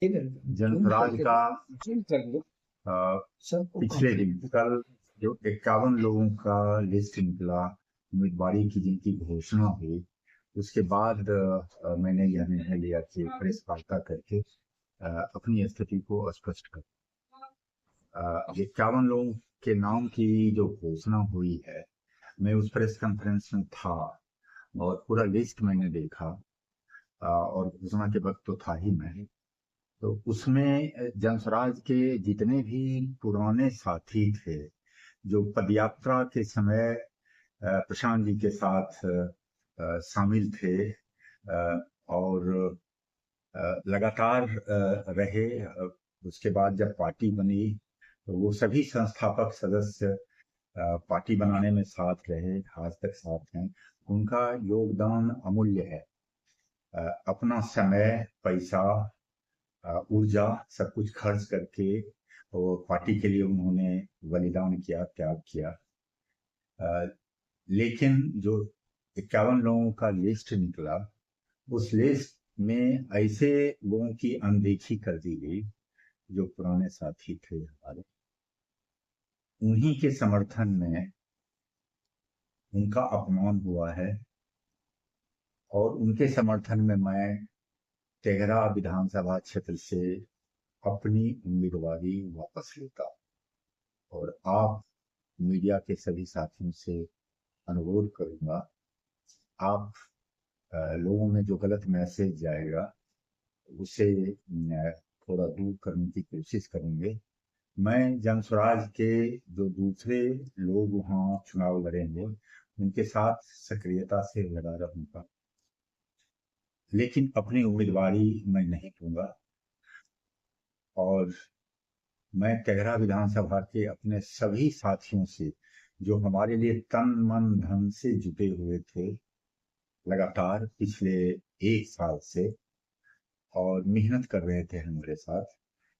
जनसुराज का अ, पिछले दिन कल जो 51 लोगों का लिस्ट निकला उम्मीदवारी की जिनकी घोषणा हुई उसके बाद मैंने यह निर्णय लिया कि प्रेस वार्ता करके अपनी स्थिति को स्पष्ट कर 51 लोगों के नाम की जो घोषणा हुई है मैं उस प्रेस कॉन्फ्रेंस में था और पूरा लिस्ट मैंने देखा और घोषणा के वक्त तो था ही मैं। तो उसमें जनसुराज के जितने भी पुराने साथी थे जो पदयात्रा के समय प्रशांत जी के साथ शामिल थे और लगातार रहे। उसके बाद जब पार्टी बनी तो वो सभी संस्थापक सदस्य पार्टी बनाने में साथ रहे, आज तक साथ हैं। उनका योगदान अमूल्य है। अपना समय, पैसा, ऊर्जा सब कुछ खर्च करके वो पार्टी के लिए उन्होंने बलिदान किया, त्याग किया। लेकिन जो 51 लोगों का लिस्ट निकला उस लिस्ट में ऐसे लोगों की अनदेखी कर दी गई जो पुराने साथी थे हमारे। उन्हीं के समर्थन में उनका अपमान हुआ है और उनके समर्थन में मैं तेघरा विधानसभा क्षेत्र से अपनी उम्मीदवारी वापस लेता और आप मीडिया के सभी साथियों से अनुरोध करूंगा, आप लोगों में जो गलत मैसेज जाएगा उसे थोड़ा दूर करने की कोशिश करेंगे। मैं जनसुराज के जो दूसरे लोग वहां चुनाव लड़ेंगे उनके साथ सक्रियता से लड़ा रहूंगा, लेकिन अपनी उम्मीदवारी मैं नहीं दूंगा। और मैं तेघरा विधानसभा के अपने सभी साथियों से जो हमारे लिए तन मन धन से जुटे हुए थे लगातार पिछले 1 साल से और मेहनत कर रहे थे हमारे साथ,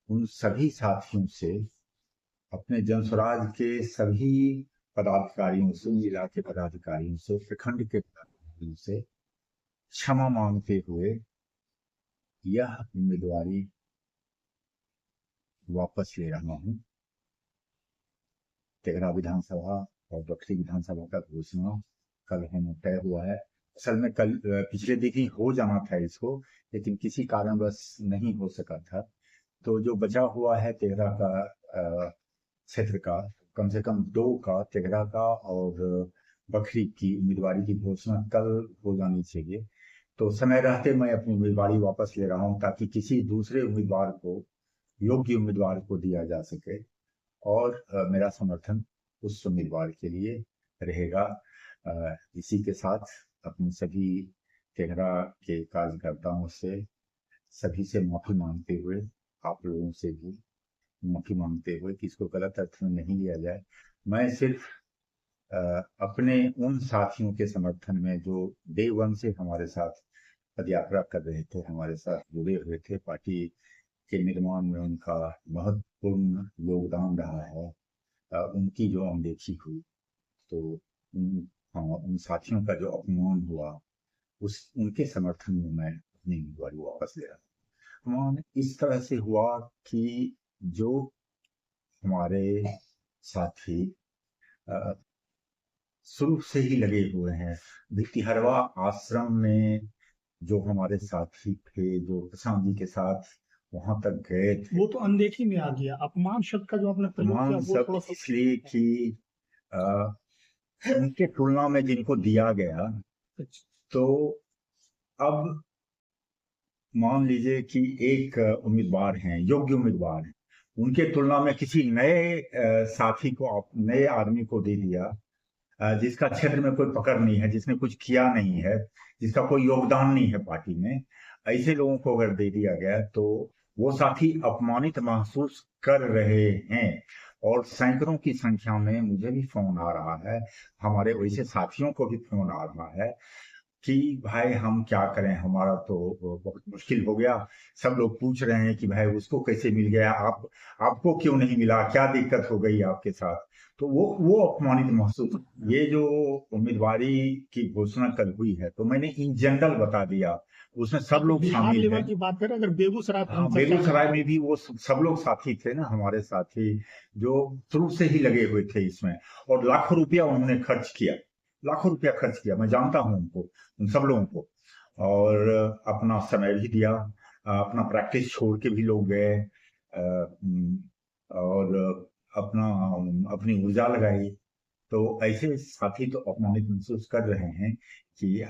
उन सभी साथियों से, अपने जनसुराज के सभी पदाधिकारियों से, जिला के पदाधिकारियों से, प्रखंड के पदाधिकारियों से क्षमा मांगते हुए यह उम्मीदवारी वापस ले रहा हूं। तेघरा विधानसभा और बखरी विधानसभा का घोषणा कल होना तय हुआ है। असल में कल पिछले दिन ही हो जाना था इसको, लेकिन किसी कारणवश नहीं हो सका था। तो जो बचा हुआ है तेघरा का क्षेत्र का, कम से कम 2 का, तेघरा का और बखरी की उम्मीदवारी की घोषणा कल हो जानी चाहिए। तो समय रहते मैं अपनी उम्मीदवारी वापस ले रहा हूं ताकि किसी दूसरे उम्मीदवार को, योग्य उम्मीदवार को दिया जा सके और मेरा समर्थन उस उम्मीदवार के लिए रहेगा। इसी के साथ अपने सभी तेघरा के कार्यकर्ताओं से, सभी से माफी मांगते हुए, आप लोगों से भी माफी मांगते हुए कि इसको गलत अर्थ में नहीं लिया जाए, मैं सिर्फ अपने उन साथियों के समर्थन में जो डे 1 से हमारे साथ पदयात्रा कर रहे थे, हमारे साथ जुड़े हुए थे, पार्टी के निर्माण में उनका महत्वपूर्ण योगदान रहा है, उनकी जो अनदेखी हुई, तो उन साथियों का जो अपमान हुआ, उनके समर्थन में मैं अपनी उम्मीदवारी वापस ले रहा हूँ। अपमान इस तरह से हुआ कि जो हमारे साथी शुरू से ही लगे हुए हैं, भितिहरवा आश्रम में जो हमारे साथी थे, जो प्रशांत जी के साथ वहां तक गए थे, वो तो अनदेखी में आ गया। अपमान शब्द का जो आपने प्रयोग किया वो थोड़ा सा इसलिए कि उनके तुलना में जिनको दिया गया, तो अब मान लीजिए कि एक उम्मीदवार हैं, योग्य उम्मीदवार हैं, उनके तुलना में किसी नए साथी को, नए आदमी को दे दिया जिसका क्षेत्र में कोई पकड़ नहीं है, जिसने कुछ किया नहीं है, जिसका कोई योगदान नहीं है पार्टी में, ऐसे लोगों को अगर दे दिया गया तो वो साथी अपमानित महसूस कर रहे हैं। और सैकड़ों की संख्या में मुझे भी फोन आ रहा है, हमारे वैसे साथियों को भी फोन आ रहा है कि भाई हम क्या करें, हमारा तो बहुत मुश्किल हो गया। सब लोग पूछ रहे हैं कि भाई उसको कैसे मिल गया, आपको क्यों नहीं मिला, क्या दिक्कत हो गई आपके साथ। तो वो अपमानित महसूस, ये जो उम्मीदवारी की घोषणा कल हुई है तो मैंने इन जनरल बता दिया, उसमें सब लोग बिहार शामिल लेवल हैं। की बात करें, अगर बेगूसराय पर हम हाँ, चर्चा बेगूसराय करें, में भी वो सब लोग साथी थे ना, हमारे साथी जो शुरू से ही लगे हुए थे इसमें, और लाखों रुपया उन्होंने खर्च किया, लाखों रुपया खर्च किया। मैं जानता हूं उनको, उन सब लोगों को, और अपना समय भी दिया, अपना प्रैक्टिस छोड़ के भी लोग गए, और अपना अपनी ऊर्जा लगाई। तो ऐसे साथी तो अपमानित महसूस कर रहे हैं कि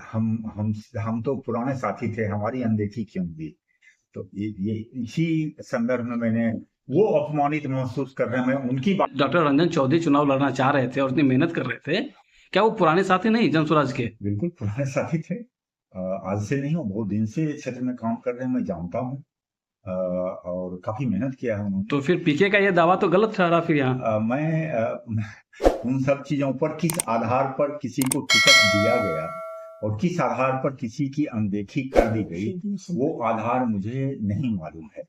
हम तो पुराने साथी थे, हमारी अनदेखी क्यों हुई। तो ये इसी संदर्भ में मैंने, वो अपमानित महसूस कर रहे हैं, मैं उनकी बात। डॉक्टर रंजन चौधरी चुनाव लड़ना चाह रहे थे और इतनी मेहनत कर रहे थे, क्या वो पुराने साथी नहीं जनसुराज के? बिल्कुल पुराने साथी थे, आज से नहीं हो, बहुत दिन से क्षेत्र में काम कर रहे हैं, मैं जानता हूँ, और काफी मेहनत किया है उन्होंने। तो फिर पीके का ये दावा तो गलत ठहरा फिर यहाँ। मैं उन सब चीजों पर, किस आधार पर किसी को टिकट दिया गया और किस आधार पर किसी की अनदेखी कर दी गई, वो आधार मुझे नहीं मालूम है।